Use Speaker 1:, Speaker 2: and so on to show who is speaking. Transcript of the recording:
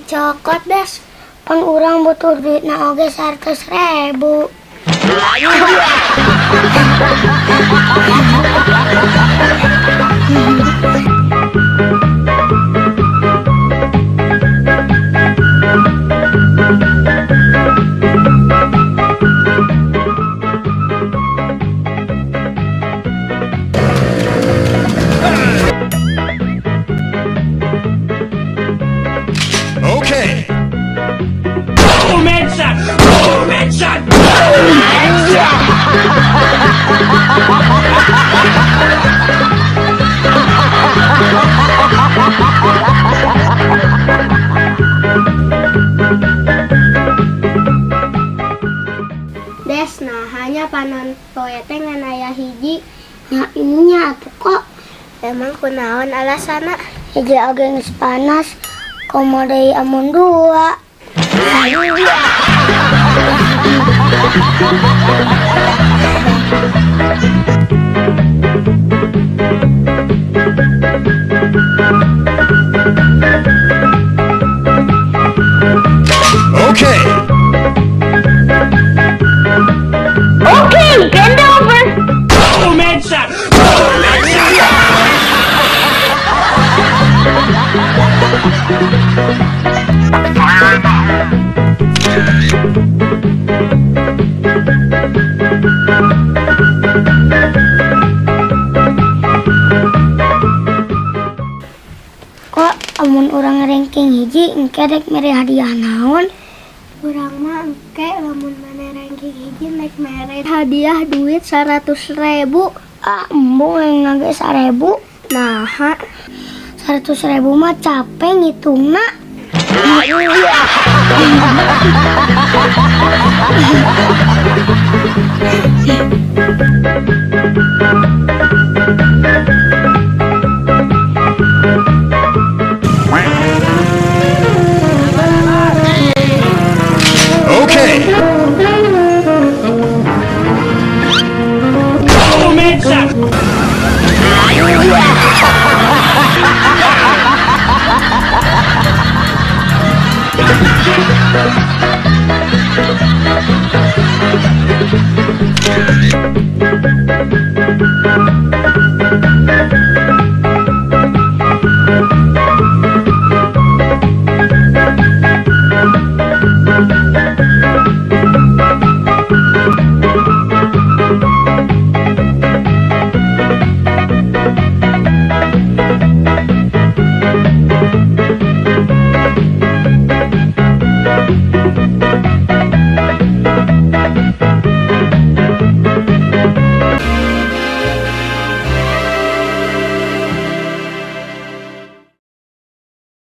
Speaker 1: cokot des. Pan urang butuh duit na oge 100.000.
Speaker 2: Okay.
Speaker 3: Boom headshot! Boom headshot!
Speaker 1: Des, nah hanya panon poe teh ngan aya hiji. Ya ininya atuh kok. Emang kunaon alasana? Hiji oge geus panas. Komo deui amun dua.
Speaker 2: Okay.
Speaker 4: Okay, bend over.
Speaker 3: Boom headshot! Boom headshot!
Speaker 1: Kok amun orang ranking hiji engke dek mere hadiah naon? Urang mah engke lamun mana ranking hiji nek mere hadiah duit 100.000. Embung yang ngage 1.000. Naha 100.000 mah capek ngitungna.
Speaker 2: Okay.
Speaker 3: Boom headshot!